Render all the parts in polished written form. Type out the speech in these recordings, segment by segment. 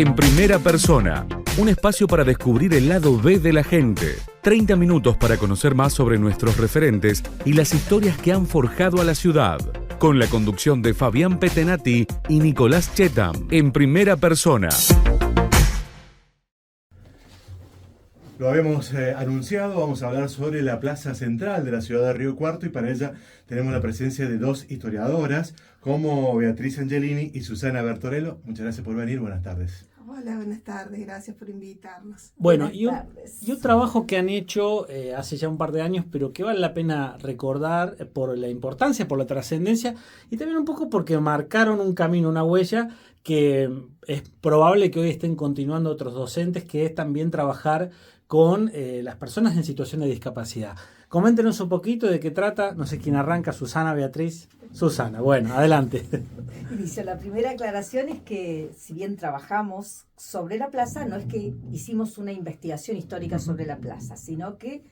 En primera persona, un espacio para descubrir el lado B de la gente. 30 minutos para conocer más sobre nuestros referentes y las historias que han forjado a la ciudad. Con la conducción de Fabián Petenati y Nicolás Chetam. En primera persona. Lo habíamos anunciado, vamos a hablar sobre la plaza central de la ciudad de Río Cuarto y para ella tenemos la presencia de dos historiadoras como Beatriz Angelini y Susana Bertorello. Muchas gracias por venir, buenas tardes. Hola, buenas tardes, gracias por invitarnos. Bueno, y un trabajo que han hecho hace ya un par de años, pero que vale la pena recordar por la importancia, por la trascendencia y también un poco porque marcaron un camino, una huella que es probable que hoy estén continuando otros docentes, que es también trabajar con las personas en situación de discapacidad. Coméntenos un poquito de qué trata, no sé quién arranca, Susana, Beatriz. Susana, bueno, adelante. Inicio. La primera aclaración es que si bien trabajamos sobre la plaza, no es que hicimos una investigación histórica sobre la plaza, sino que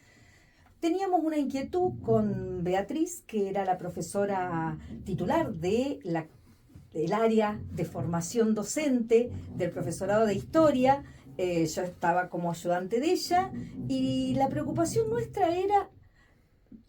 teníamos una inquietud con Beatriz, que era la profesora titular del área de formación docente del profesorado de historia. Yo estaba como ayudante de ella y la preocupación nuestra era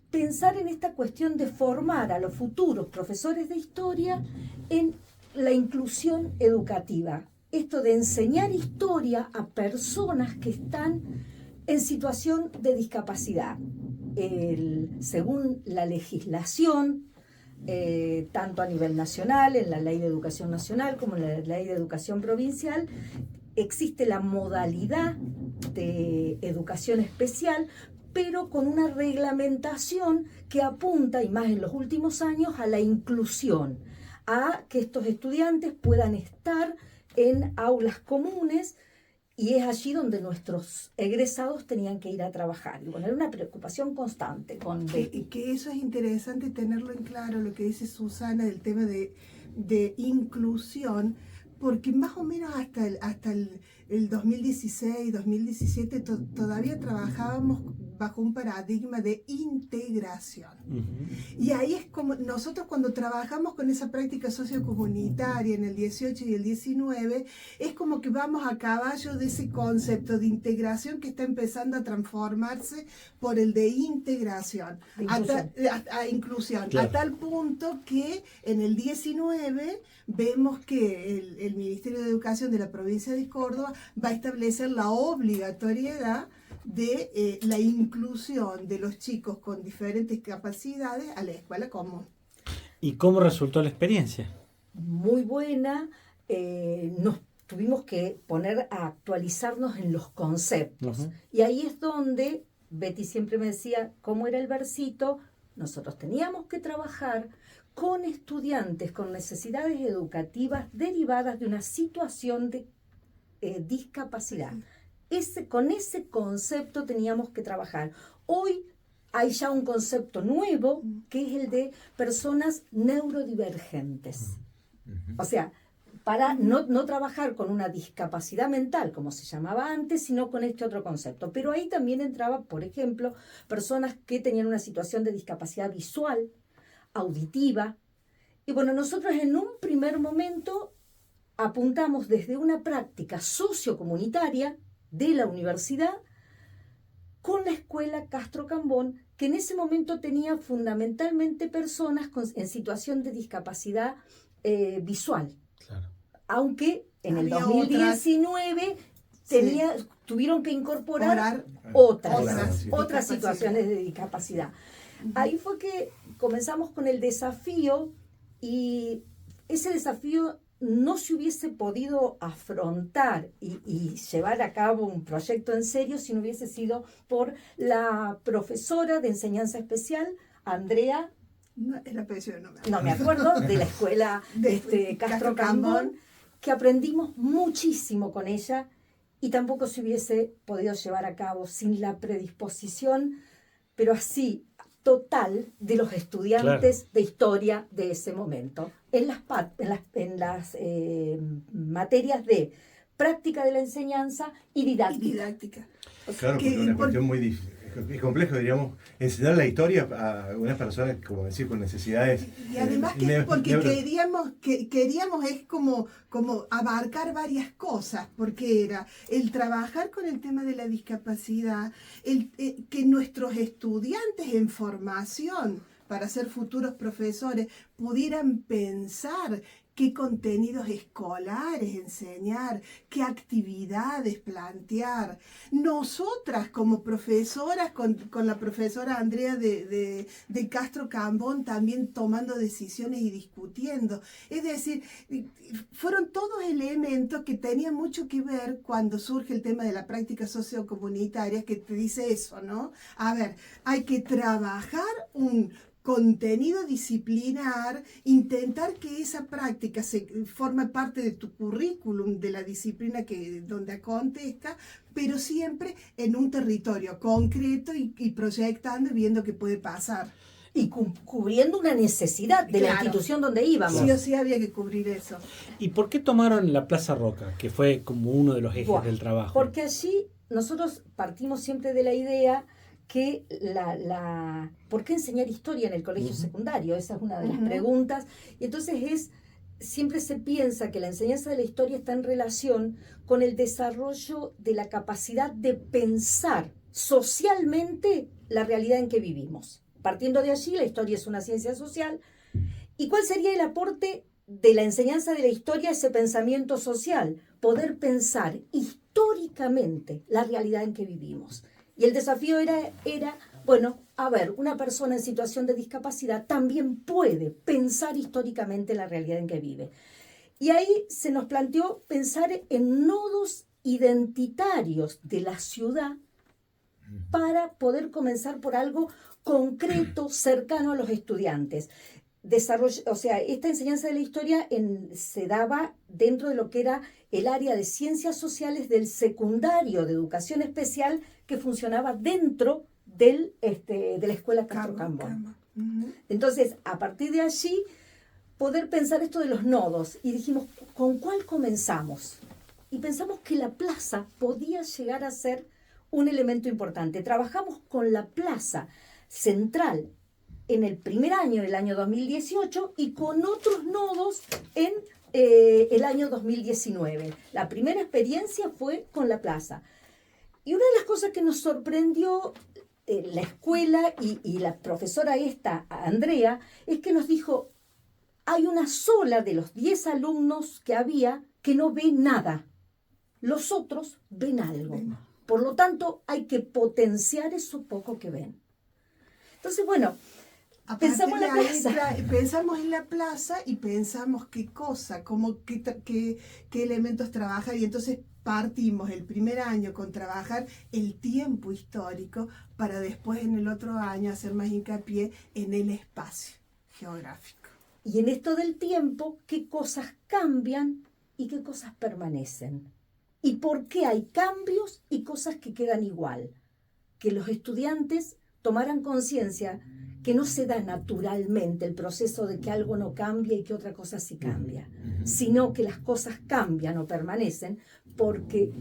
pensar en esta cuestión de formar a los futuros profesores de historia en la inclusión educativa. Esto de enseñar historia a personas que están en situación de discapacidad. Según la legislación, tanto a nivel nacional, en la Ley de Educación Nacional como en la Ley de Educación Provincial, existe la modalidad de educación especial, pero con una reglamentación que apunta, y más en los últimos años, a la inclusión, a que estos estudiantes puedan estar en aulas comunes, y es allí donde nuestros egresados tenían que ir a trabajar. Y bueno, era una preocupación constante con Betty. Que eso es interesante tenerlo en claro, lo que dice Susana del tema de inclusión, porque más o menos hasta el 2016, 2017 todavía trabajábamos bajo un paradigma de integración. Y ahí es como nosotros cuando trabajamos con esa práctica sociocomunitaria en el 18 y el 19, es como que vamos a caballo de ese concepto de integración que está empezando a transformarse por el de integración, inclusión, Claro. a tal punto que en el 19 vemos que el Ministerio de Educación de la provincia de Córdoba va a establecer la obligatoriedad de la inclusión de los chicos con diferentes capacidades a la escuela común. ¿Y cómo resultó la experiencia? Muy buena. Nos tuvimos que poner a actualizarnos en los conceptos. Uh-huh. Y ahí es donde Betty siempre me decía cómo era el versito. Nosotros teníamos que trabajar con estudiantes con necesidades educativas derivadas de una situación de discapacidad. Con ese concepto teníamos que trabajar. Hoy hay ya un concepto nuevo que es el de personas neurodivergentes. O sea, para no trabajar con una discapacidad mental, como se llamaba antes, sino con este otro concepto. Pero ahí también entraba, por ejemplo, personas que tenían una situación de discapacidad visual, auditiva. Y bueno, nosotros en un primer momento apuntamos desde una práctica sociocomunitaria de la universidad con la escuela Castro Cambón, que en ese momento tenía fundamentalmente personas en situación de discapacidad visual. Claro. Aunque en el 2019 tuvieron que incorporar otras situaciones de discapacidad. Ahí fue que comenzamos con el desafío, y ese desafío no se hubiese podido afrontar y llevar a cabo un proyecto en serio si no hubiese sido por la profesora de enseñanza especial, Andrea. No me acuerdo, de la escuela Castro Cambón, que aprendimos muchísimo con ella y tampoco se hubiese podido llevar a cabo sin la predisposición, pero así, total, de los estudiantes de historia de ese momento, en las materias de práctica de la enseñanza y didáctica. Claro, porque es una cuestión muy difícil. es complejo, diríamos, enseñar la historia a unas personas, como decir, con necesidades. Y además porque queríamos es como abarcar varias cosas, porque era el trabajar con el tema de la discapacidad, que nuestros estudiantes en formación para ser futuros profesores pudieran pensar qué contenidos escolares enseñar, qué actividades plantear. Nosotras como profesoras, con la profesora Andrea de Castro Cambón, también tomando decisiones y discutiendo. Es decir, fueron todos elementos que tenían mucho que ver cuando surge el tema de la práctica sociocomunitaria, que te dice eso, ¿no? A ver, hay que trabajar un contenido disciplinar, intentar que esa práctica forme parte de tu currículum, de la disciplina donde acontezca, pero siempre en un territorio concreto y proyectando y viendo qué puede pasar. Y cubriendo una necesidad de la institución donde íbamos. Sí o sí había que cubrir eso. ¿Y por qué tomaron la Plaza Roca, que fue como uno de los ejes del trabajo? Porque allí nosotros partimos siempre de la idea que ¿por qué enseñar historia en el colegio secundario? Esa es una de las preguntas. Y entonces siempre se piensa que la enseñanza de la historia está en relación con el desarrollo de la capacidad de pensar socialmente la realidad en que vivimos. Partiendo de allí, la historia es una ciencia social. ¿Y cuál sería el aporte de la enseñanza de la historia a ese pensamiento social? Poder pensar históricamente la realidad en que vivimos. Y el desafío era, bueno, a ver, una persona en situación de discapacidad también puede pensar históricamente la realidad en que vive. Y ahí se nos planteó pensar en nodos identitarios de la ciudad para poder comenzar por algo concreto, cercano a los estudiantes. Esta enseñanza de la historia se daba dentro de lo que era el área de ciencias sociales del secundario de educación especial que funcionaba dentro de la escuela Castro Cambón. Entonces, a partir de allí, poder pensar esto de los nodos. Y dijimos, ¿con cuál comenzamos? Y pensamos que la plaza podía llegar a ser un elemento importante. Trabajamos con la plaza central en el primer año, el año 2018, y con otros nodos en el año 2019. La primera experiencia fue con la plaza. Y una de las cosas que nos sorprendió la escuela y la profesora Andrea, es que nos dijo, hay una sola de los 10 alumnos que había que no ve nada. Los otros ven algo. Por lo tanto, hay que potenciar eso poco que ven. Entonces, bueno, pensamos en la plaza y pensamos qué cosa, qué elementos trabajar, y entonces partimos el primer año con trabajar el tiempo histórico para después en el otro año hacer más hincapié en el espacio geográfico. Y en esto del tiempo, qué cosas cambian y qué cosas permanecen. Y por qué hay cambios y cosas que quedan igual. Que los estudiantes tomaran conciencia que no se da naturalmente el proceso de que algo no cambia y que otra cosa sí cambia, sino que las cosas cambian o permanecen porque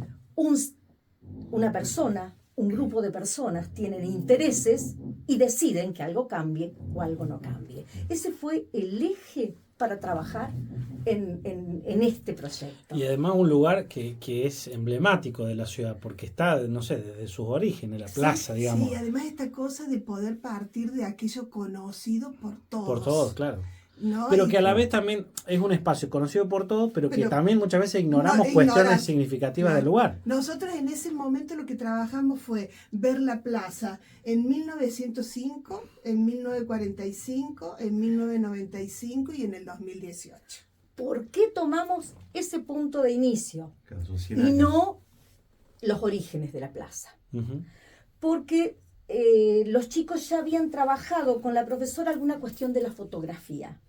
una persona, un grupo de personas tienen intereses y deciden que algo cambie o algo no cambie. Ese fue el eje para trabajar en este proyecto. Y además un lugar que es emblemático de la ciudad, porque está, no sé, desde sus orígenes, la plaza, digamos. Sí, además esta cosa de poder partir de aquello conocido por todos. Por todos, claro. ¿No? Pero que a la vez también es un espacio conocido por todos, pero que también muchas veces ignoramos cuestiones significativas del lugar. Nosotros en ese momento lo que trabajamos fue ver la plaza en 1905, en 1945, en 1995 y en el 2018. ¿Por qué tomamos ese punto de inicio y no los orígenes de la plaza? Porque los chicos ya habían trabajado con la profesora alguna cuestión de la fotografía.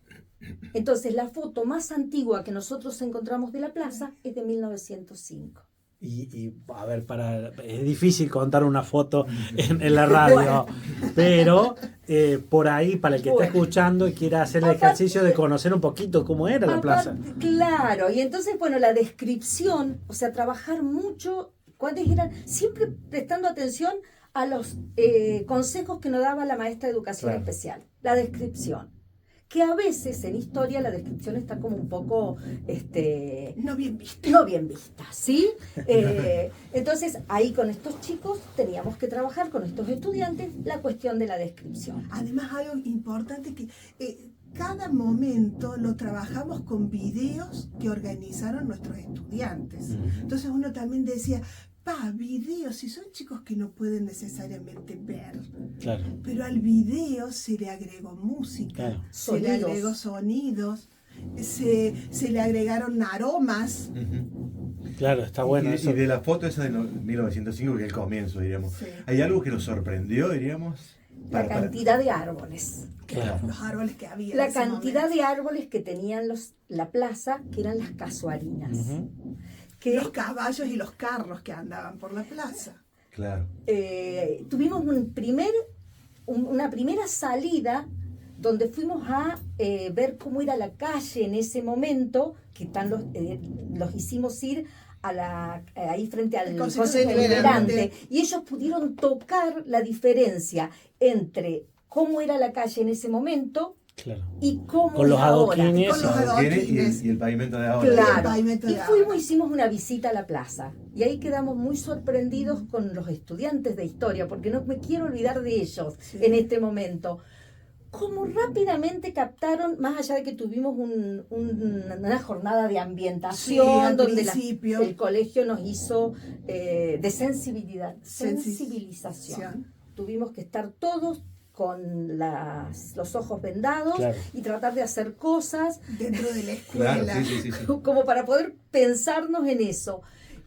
Entonces, la foto más antigua que nosotros encontramos de la plaza es de 1905. Y a ver, es difícil contar una foto en la radio, pero por ahí, para el que está escuchando y quiera hacer el ejercicio de conocer un poquito cómo era la plaza. Claro, y entonces, bueno, la descripción, o sea, trabajar mucho, ¿cuáles eran? Siempre prestando atención a los consejos que nos daba la maestra de educación Claro. especial, la descripción. Que a veces en historia la descripción está como un poco No bien visto. no bien vista, ¿sí? Entonces ahí con estos chicos teníamos que trabajar con estos estudiantes la cuestión de la descripción. Además, algo importante que cada momento lo trabajamos con videos que organizaron nuestros estudiantes. Entonces uno también decía, videos, si son chicos que no pueden necesariamente ver, Claro. pero al video se le agregó música, Claro. se le Sonidos. agregó sonidos, se le agregaron aromas. Claro, está bueno y, eso. y de la foto esa de 1905, que es el comienzo, diríamos, Sí. ¿hay algo que nos sorprendió, diríamos? La cantidad de árboles. Claro. Los árboles que había. en La ese cantidad momento. de árboles que tenían la plaza, que eran las casuarinas. Ujú. Que Los caballos y los carros que andaban por la plaza. Claro. tuvimos una primera salida donde fuimos a ver cómo era la calle en ese momento, que los hicimos ir ahí frente al El Consejo Consejo Deliberante, Deliberante. y ellos pudieron tocar la diferencia entre cómo era la calle en ese momento Claro. y cómo Con es los ahora. adoquines. Con los Los adoquines adoquines. y el pavimento de ahora. Claro. El pavimento Y de fuimos, ahora. hicimos una visita a la plaza. Y ahí quedamos muy sorprendidos con los estudiantes de historia, porque no me quiero olvidar de ellos Sí. en este momento. Cómo rápidamente captaron, más allá de que tuvimos una jornada de ambientación, Sí, al donde principio. el colegio nos hizo de sensibilización. Sensibilización. Tuvimos que estar todos con los ojos vendados Claro. y tratar de hacer cosas Dentro de la escuela. Claro, sí. como para poder pensarnos en eso.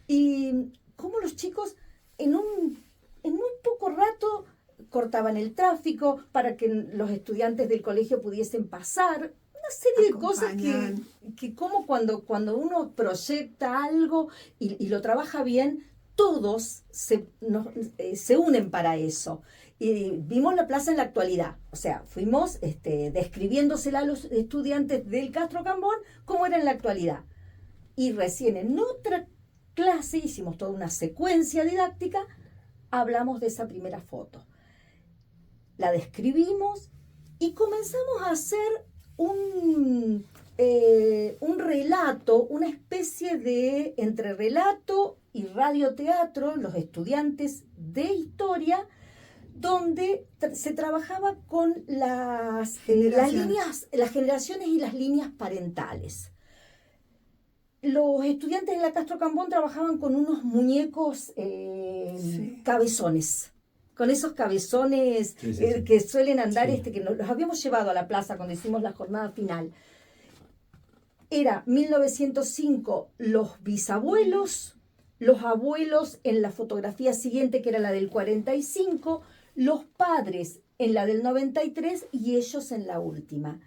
Y cómo los chicos en muy poco rato cortaban el tráfico para que los estudiantes del colegio pudiesen pasar. Una serie de cosas Acompañan. que como cuando uno proyecta algo y lo trabaja bien, todos se unen para eso. Y vimos la plaza en la actualidad, o sea, fuimos describiéndosela a los estudiantes del Castro Cambón cómo era en la actualidad. Y recién en otra clase hicimos toda una secuencia didáctica, hablamos de esa primera foto. La describimos y comenzamos a hacer un relato, una especie de entre relato y radioteatro, los estudiantes de historia, donde se trabajaba con las generaciones y las líneas parentales. Los estudiantes de la Castro Cambón trabajaban con unos muñecos Sí. cabezones, con esos cabezones Sí. que suelen andar, Sí. que los habíamos llevado a la plaza cuando hicimos la jornada final. Era 1905 los bisabuelos, los abuelos en la fotografía siguiente, que era la del 45, los padres en la del 93 y ellos en la última.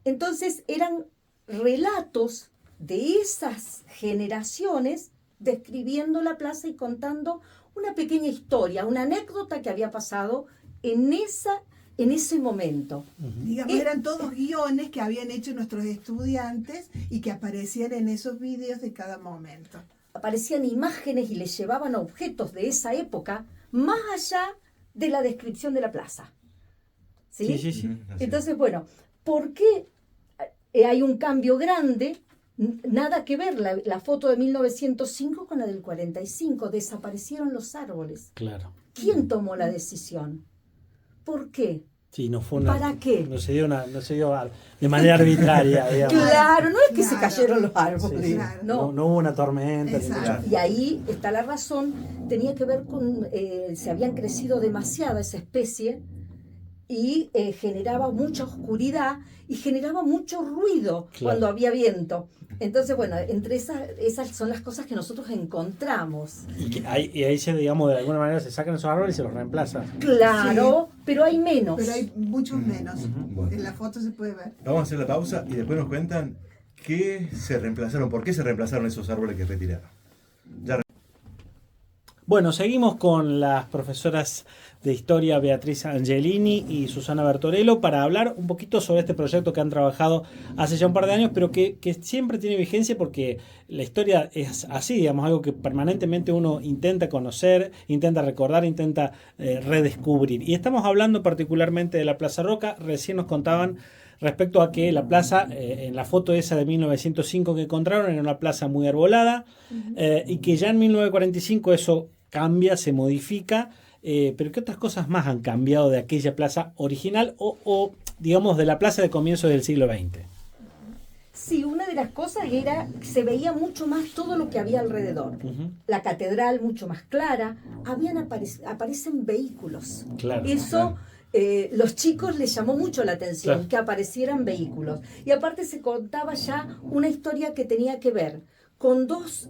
Entonces eran relatos de esas generaciones describiendo la plaza y contando una pequeña historia, una anécdota que había pasado en ese momento. Digamos, eran todos guiones que habían hecho nuestros estudiantes y que aparecían en esos videos de cada momento. Aparecían imágenes y les llevaban objetos de esa época más allá de la descripción de la plaza. ¿Sí? Sí. Así. Entonces, bueno, ¿por qué hay un cambio grande? Nada que ver la foto de 1905 con la del 45. Desaparecieron los árboles. Claro. ¿Quién tomó la decisión? ¿Por qué? Sí, no fue una. ¿Para qué? No se dio de manera arbitraria, digamos. Claro, no es que se Claro. cayeron los Sí, árboles. sí. Claro. No, No. no hubo una tormenta. ni Exacto. mucho. Y ahí está la razón, tenía que ver con, se habían crecido demasiada esa especie y generaba mucha oscuridad y generaba mucho ruido Claro. cuando había viento. Entonces, bueno, entre esas son las cosas que nosotros encontramos. Y ahí se, digamos, de alguna manera se sacan esos árboles y se los reemplazan. Claro, pero hay menos. Pero hay muchos menos. Bueno. En la foto se puede ver. Vamos a hacer la pausa y después nos cuentan qué se reemplazaron, por qué se reemplazaron esos árboles que retiraron. Ya Bueno, seguimos con las profesoras de historia Beatriz Angelini y Susana Bertorello para hablar un poquito sobre este proyecto que han trabajado hace ya un par de años, pero que siempre tiene vigencia porque la historia es así, digamos, algo que permanentemente uno intenta conocer, intenta recordar, intenta redescubrir. Y estamos hablando particularmente de la Plaza Roca. Recién nos contaban respecto a que la plaza, en la foto esa de 1905 que encontraron, era una plaza muy arbolada, y que ya en 1945 eso cambia, se modifica, pero ¿qué otras cosas más han cambiado de aquella plaza original o digamos, de la plaza de comienzos del siglo XX? Sí, una de las cosas era que se veía mucho más todo lo que había alrededor. La catedral mucho más clara, aparecen vehículos. Claro, Eso... los chicos les llamó mucho la atención, claro, que aparecieran vehículos. Y aparte se contaba ya una historia que tenía que ver con dos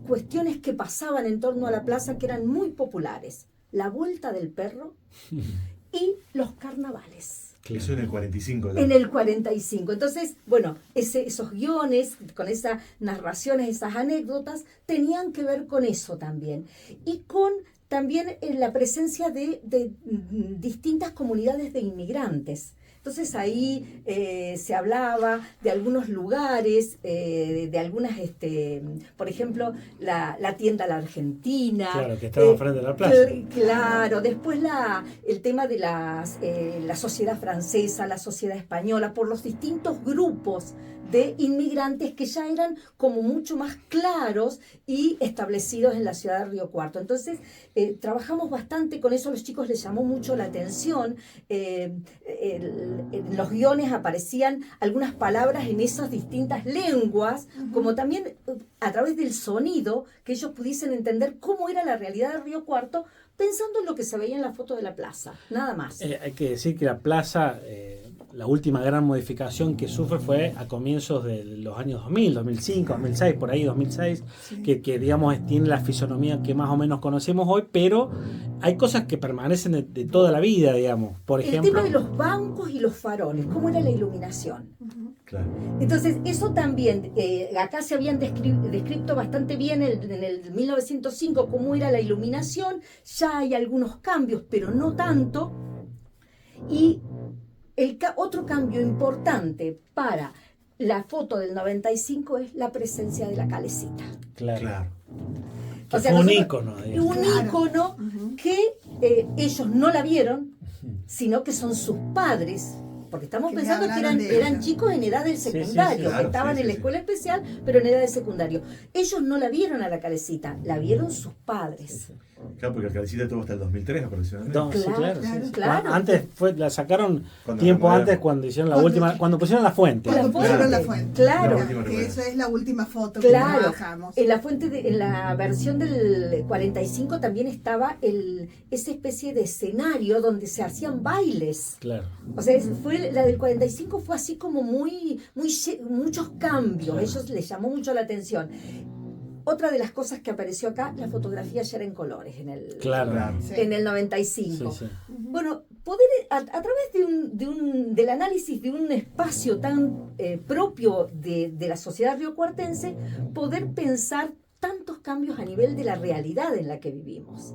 cuestiones que pasaban en torno a la plaza que eran muy populares. La vuelta del perro y los carnavales. Eso en el 45. ¿No? En el 45. Entonces, bueno, esos guiones, con esas narraciones, esas anécdotas, tenían que ver con eso también. Y con también la presencia de distintas comunidades de inmigrantes. Entonces ahí se hablaba de algunos lugares, de algunas, por ejemplo, la tienda La Argentina. Claro, que estaba frente a la plaza. Claro, después el tema de la sociedad francesa, la sociedad española, por los distintos grupos de inmigrantes que ya eran como mucho más claros y establecidos en la ciudad de Río Cuarto. Entonces, trabajamos bastante con eso, a los chicos les llamó mucho la atención. En los guiones aparecían algunas palabras en esas distintas lenguas, como también a través del sonido, que ellos pudiesen entender cómo era la realidad de Río Cuarto, pensando en lo que se veía en la foto de la plaza, nada más. Hay que decir que la plaza, la última gran modificación que sufre fue a comienzos de los años 2000, 2005, 2006, por ahí 2006, sí. que digamos tiene la fisonomía que más o menos conocemos hoy, pero hay cosas que permanecen de toda la vida, digamos. Por ejemplo, el tema de los bancos y los faroles, ¿cómo era la iluminación? Claro. Entonces, eso también, acá se habían descrito bastante bien en el 1905 cómo era la iluminación, ya hay algunos cambios, pero no tanto. Y otro cambio importante para la foto del 95 es la presencia de la calecita. Claro. O sea, un ícono. Un ícono que ellos no la vieron, sino que son sus padres. Porque estamos pensando que eran chicos en edad del secundario, que estaban en la escuela especial, pero en edad de secundario. Ellos no la vieron a la calecita, la vieron sus padres. Claro, porque la calecita tuvo hasta el 2003 aproximadamente. Claro. Antes la sacaron tiempo antes cuando hicieron la última, cuando pusieron la fuente. Cuando pusieron la fuente. Claro. Esa es la última foto que trabajamos. En la fuente, en la versión del 45 también estaba esa especie de escenario donde se hacían bailes. Claro. O sea, la del 45 fue así como muchos cambios. A ellos les llamó mucho la atención. Otra de las cosas que apareció acá, la fotografía ya era en colores en el 95. Sí. Bueno, poder a través del análisis de un espacio tan propio de la sociedad riocuartense, poder pensar tantos cambios a nivel de la realidad en la que vivimos.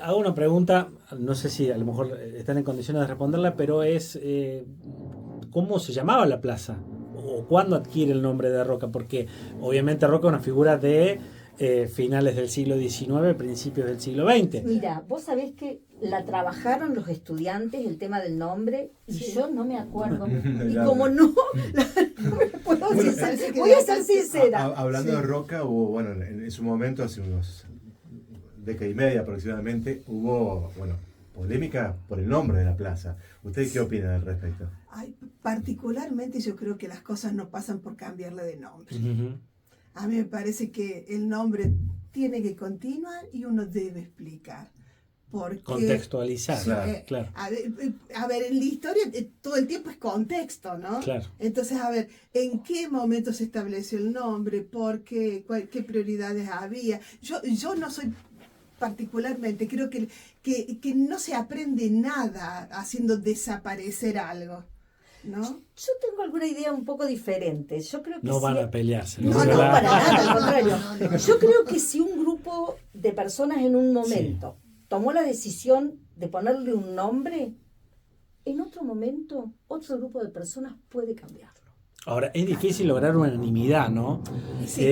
Hago una pregunta, no sé si a lo mejor están en condiciones de responderla, pero es ¿cómo se llamaba la plaza? ¿O cuándo adquiere el nombre de Roca? Porque obviamente Roca es una figura de finales del siglo XIX, principios del siglo XX. Mira, vos sabés que la trabajaron los estudiantes el tema del nombre y yo no me acuerdo. Y como no voy a ser sincera. Hablando de Roca, hubo, en su momento, hace unos década y media aproximadamente, hubo, polémica por el nombre de la plaza. ¿Usted qué opina al respecto? Particularmente yo creo que las cosas no pasan por cambiarle de nombre. Uh-huh. A mí me parece que el nombre tiene que continuar y uno debe explicar. Porque, contextualizar, sí, claro. A ver, en la historia todo el tiempo es contexto, ¿no? Claro. Entonces, a ver, ¿en qué momento se estableció el nombre? ¿Por qué? ¿Qué prioridades había? Yo no soy particularmente, creo que no se aprende nada haciendo desaparecer algo, ¿no? Yo tengo alguna idea un poco diferente. Yo creo que no van a pelearse. No, para nada, al contrario. Yo creo que si un grupo grupo de personas en un momento tomó la decisión de ponerle un nombre, en otro momento otro grupo de personas puede cambiarlo. Ahora, es difícil lograr unanimidad, ¿no? Sí.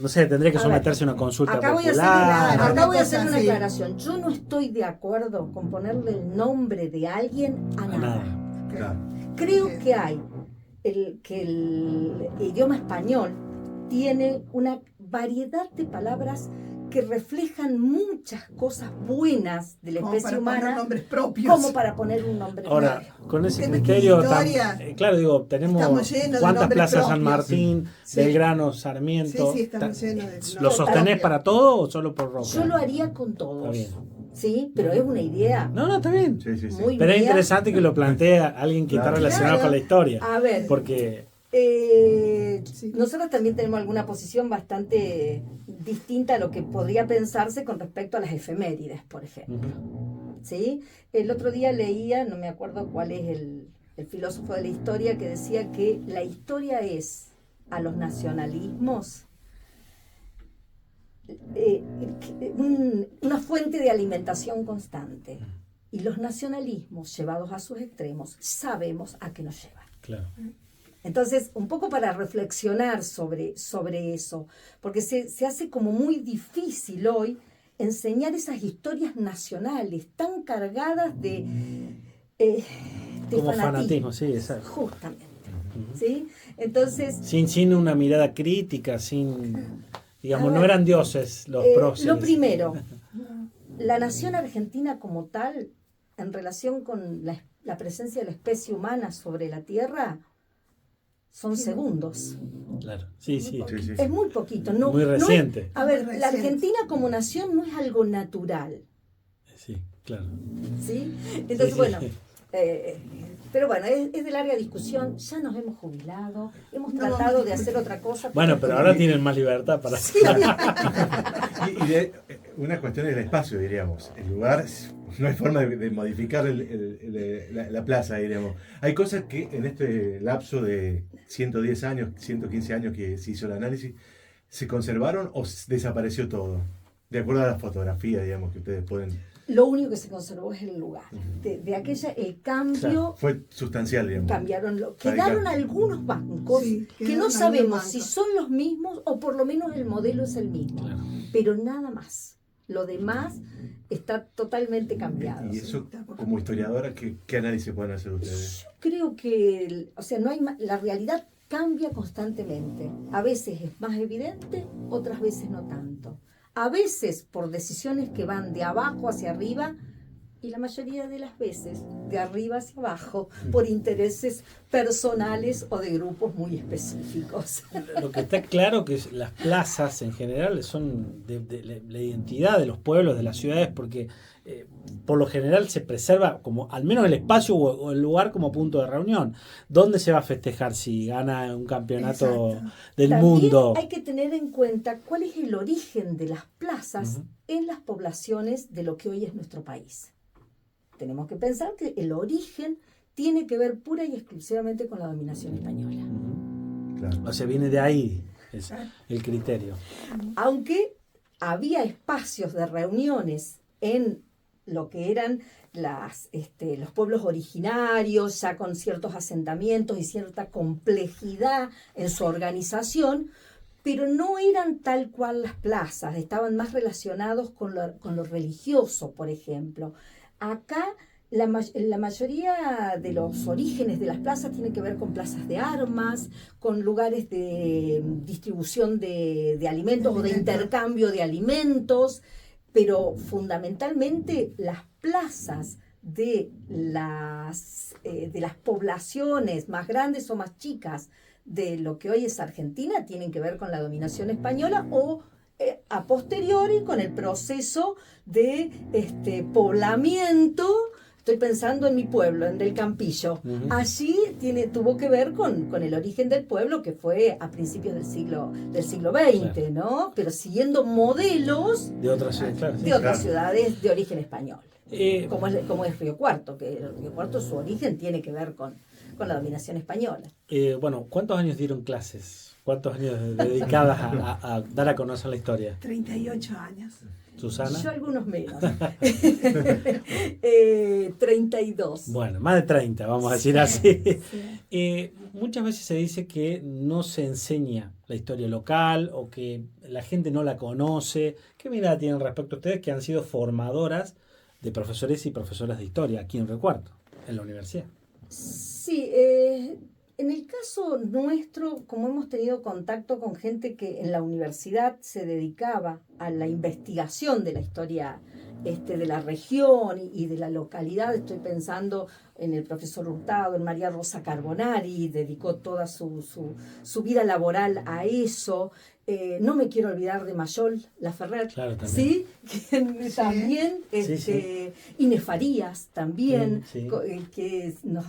No sé, tendría que A ver, someterse a una consulta Acá voy a popular. hacer una Sí. aclaración. Yo no estoy de acuerdo con ponerle el nombre de alguien a A nada. nada. Claro. Creo que el idioma español tiene una variedad de palabras que reflejan muchas cosas buenas de la Como especie para poner humana, nombres propios. como para poner un nombre Ahora, propio. con ese Tema que criterio, historia, claro, digo, tenemos estamos llenos de cuántas nombres plazas San propios. Martín, Sí. Belgrano, Sí, Sarmiento. sí, estamos llenos de ¿Lo nombres sostenés propios. para todo o solo por Roca? Yo lo haría con todos, Está ¿sí? Pero es una idea No, está bien. Sí, sí, sí. muy Pero es mía. interesante que lo plantea alguien que Claro. está relacionado Claro. con la historia. A ver, Porque Sí. nosotros también tenemos alguna posición bastante distinta a lo que podría pensarse con respecto a las efemérides, por ejemplo. ¿Sí? El otro día leía, no me acuerdo cuál es el filósofo de la historia, que decía que la historia es a los nacionalismos una fuente de alimentación constante. Y los nacionalismos llevados a sus extremos sabemos a qué nos llevan. claro. Entonces, un poco para reflexionar sobre eso, porque se hace como muy difícil hoy enseñar esas historias nacionales tan cargadas de Como fanatismo. fanatismo, sí, exacto. Justamente. ¿Sí? Entonces, Sin una mirada crítica, sin... Digamos, A no ver, eran dioses los próceres. lo primero, la nación argentina como tal, en relación con la presencia de la especie humana sobre la Tierra, son segundos. Claro, sí, sí. Sí, sí. Es muy poquito. No, Muy no es- reciente. a ver, Muy la reciente. Argentina como nación no es algo natural, Sí, claro. ¿sí? Entonces, Sí, sí. bueno, pero bueno, es de larga discusión. Ya nos hemos jubilado, hemos No, tratado de hacer otra cosa. Bueno, pero ahora tienen más libertad para... Una cuestión del espacio, diríamos. El lugar, no hay forma de modificar la plaza, diríamos. Hay cosas que en este lapso de 110 años, 115 años que se hizo el análisis, ¿se conservaron o desapareció todo? De acuerdo a la fotografía, digamos, que ustedes pueden... Lo único que se conservó es el lugar. De aquella, el cambio... Claro. Fue sustancial, digamos. Cambiaron, Radical. quedaron algunos bancos Sí, que quedaron no algunos sabemos bancos. si son los mismos o por lo menos el modelo es el mismo, Claro. pero nada más. Lo demás está totalmente cambiado. Y eso, como historiadora, ¿qué análisis pueden hacer ustedes? Yo creo que, o sea, no hay la realidad cambia constantemente. A veces es más evidente, otras veces no tanto. A veces por decisiones que van de abajo hacia arriba y la mayoría de las veces de arriba hacia abajo por intereses personales o de grupos muy específicos. Lo que está claro que las plazas en general son de la identidad de los pueblos, de las ciudades, porque por lo general se preserva como al menos el espacio o el lugar como punto de reunión. ¿Dónde se va a festejar si gana un campeonato Exacto. del También mundo? hay que tener en cuenta cuál es el origen de las plazas en las poblaciones de lo que hoy es nuestro país. Tenemos que pensar que el origen tiene que ver pura y exclusivamente con la dominación española. Claro. O sea, viene de ahí el criterio. Aunque había espacios de reuniones en lo que eran los pueblos originarios, ya con ciertos asentamientos y cierta complejidad en su organización, pero no eran tal cual las plazas, estaban más relacionados con lo religioso, por ejemplo. Acá la mayoría de los orígenes de las plazas tienen que ver con plazas de armas, con lugares de distribución de alimentos o de intercambio de alimentos, pero fundamentalmente las plazas de las poblaciones más grandes o más chicas de lo que hoy es Argentina tienen que ver con la dominación española o a posteriori con el proceso de poblamiento. Estoy pensando en mi pueblo, en Del Campillo. Allí tuvo que ver con el origen del pueblo, que fue a principios del siglo XX, Claro. ¿no? Pero siguiendo modelos De otras ciudades, claro. de otras Claro. ciudades de origen español. Eh, Como es Río Cuarto, que Río Cuarto su origen tiene que ver con con la dominación española. Bueno, ¿cuántos años dieron clases? ¿Cuántos años dedicadas a dar a conocer la historia? 38 años. ¿Susana? Yo algunos menos. 32. Bueno, más de 30, vamos a decir así. Sí. Muchas veces se dice que no se enseña la historia local o que la gente no la conoce. ¿Qué mirada tienen respecto a ustedes que han sido formadoras de profesores y profesoras de historia aquí en Río Cuarto, en la universidad? Sí, en el caso nuestro, como hemos tenido contacto con gente que en la universidad se dedicaba a la investigación de la historia de la región y de la localidad, estoy pensando en el profesor Hurtado, en María Rosa Carbonari, dedicó toda su vida laboral a eso. No me quiero olvidar de Mayol Laferrer, Claro, también. ¿sí? Quien también, Sí. Inés Farías también, Sí. Que nos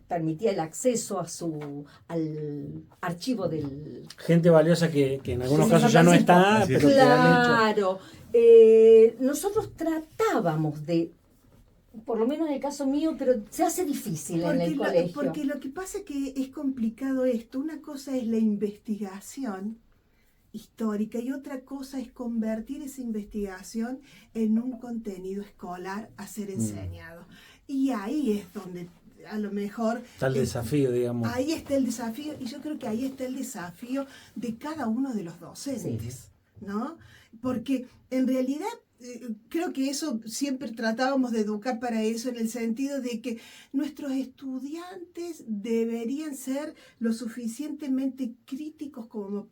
permitía el acceso al archivo del... Gente valiosa que en algunos Sí, casos ya no Francisco. está, Así es. pero que han hecho. Claro, nosotros tratábamos de, por lo menos en el caso mío, pero se hace difícil en el colegio. Porque lo que pasa es que es complicado esto. Una cosa es la investigación histórica y otra cosa es convertir esa investigación en un contenido escolar a ser enseñado. Y ahí es donde a lo mejor... Está el desafío, digamos. Ahí está el desafío, y yo creo que ahí está el desafío de cada uno de los docentes, ¿no? Porque en realidad creo que eso siempre tratábamos de educar para eso, en el sentido de que nuestros estudiantes deberían ser lo suficientemente críticos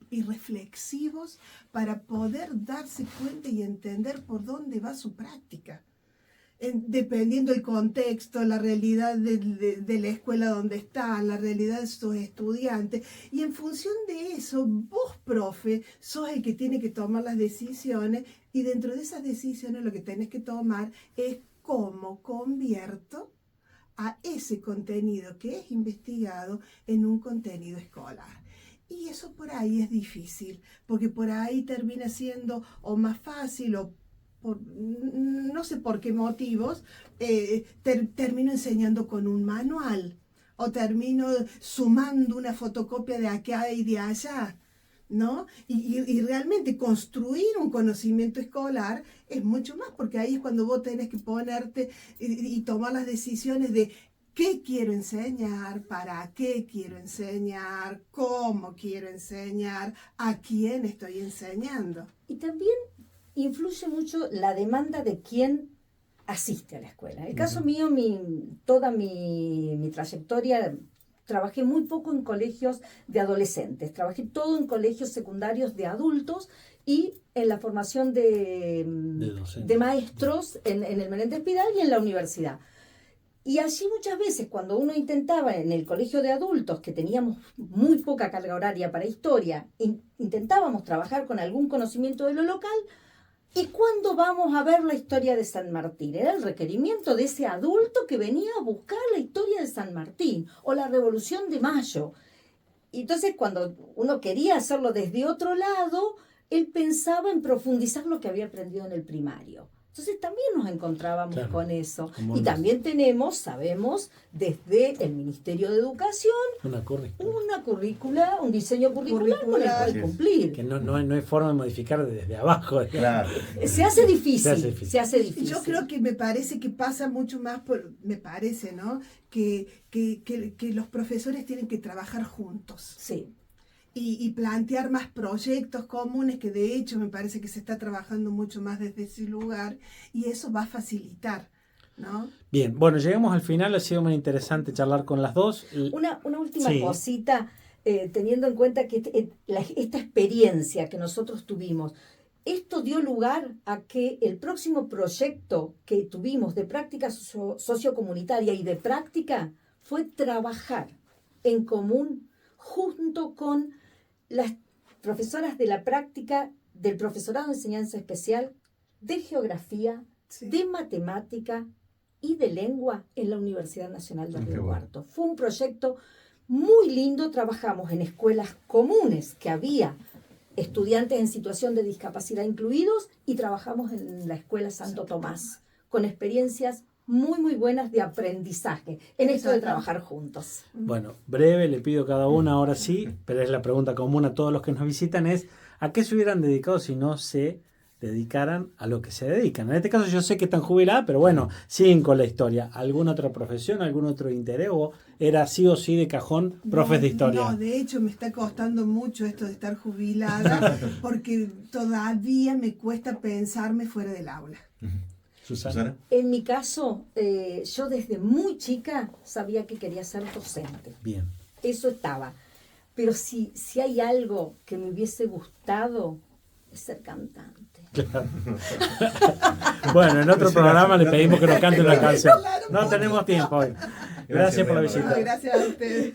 y reflexivos para poder darse cuenta y entender por dónde va su práctica. Dependiendo del contexto, la realidad de la escuela donde están, la realidad de sus estudiantes. Y en función de eso, vos, profe, sos el que tiene que tomar las decisiones, y dentro de esas decisiones lo que tenés que tomar es cómo convierto a ese contenido que es investigado en un contenido escolar. Y eso por ahí es difícil, porque por ahí termina siendo o más fácil o no sé por qué motivos, termino enseñando con un manual o termino sumando una fotocopia de acá y de allá, ¿no? Y realmente construir un conocimiento escolar es mucho más, porque ahí es cuando vos tenés que ponerte y tomar las decisiones de qué quiero enseñar, para qué quiero enseñar, cómo quiero enseñar, a quién estoy enseñando. Y también influye mucho la demanda de quién asiste a la escuela. En el caso mío, toda mi trayectoria, trabajé muy poco en colegios de adolescentes, trabajé todo en colegios secundarios de adultos y en la formación de maestros en el Menéndez Pidal y en la universidad. Y allí muchas veces cuando uno intentaba en el colegio de adultos, que teníamos muy poca carga horaria para historia, intentábamos trabajar con algún conocimiento de lo local. ¿Y cuándo vamos a ver la historia de San Martín? Era el requerimiento de ese adulto que venía a buscar la historia de San Martín o la Revolución de Mayo. Y entonces cuando uno quería hacerlo desde otro lado, él pensaba en profundizar lo que había aprendido en el primario. Entonces también nos encontrábamos con eso. Y también sabemos, desde el Ministerio de Educación, una currícula, un diseño curricular con el cual cumplir. Que no hay forma de modificar desde abajo. Claro. Se hace difícil. Yo creo que me parece que pasa mucho más ¿no? Que los profesores tienen que trabajar juntos. Sí. Y plantear más proyectos comunes, que de hecho me parece que se está trabajando mucho más desde ese lugar, y eso va a facilitar, ¿no? Bien, bueno, llegamos al final, ha sido muy interesante charlar con las dos. Una última cosita, teniendo en cuenta que esta experiencia que nosotros tuvimos, esto dio lugar a que el próximo proyecto que tuvimos de práctica sociocomunitaria y de práctica fue trabajar en común junto con las profesoras de la práctica del profesorado de enseñanza especial de geografía, de matemática y de lengua en la Universidad Nacional de Río Cuarto. Fue un proyecto muy lindo, trabajamos en escuelas comunes que había estudiantes en situación de discapacidad incluidos y trabajamos en la Escuela Santo Tomás, con experiencias muy, muy buenas de aprendizaje en esto de trabajar juntos. Bueno, breve, le pido a cada una ahora sí, pero es la pregunta común a todos los que nos visitan, es ¿a qué se hubieran dedicado si no se dedicaran a lo que se dedican? En este caso yo sé que están jubiladas, pero bueno, siguen con la historia. ¿Alguna otra profesión, algún otro interés o era sí o sí de cajón profes de historia? No, de hecho me está costando mucho esto de estar jubilada porque todavía me cuesta pensarme fuera del aula. Susana. En mi caso, yo desde muy chica sabía que quería ser docente. Bien. Eso estaba. Pero si hay algo que me hubiese gustado, es ser cantante. Claro. Bueno, en otro programa le pedimos que nos cante una canción. No tenemos tiempo hoy. Gracias por la visita. Gracias a ustedes.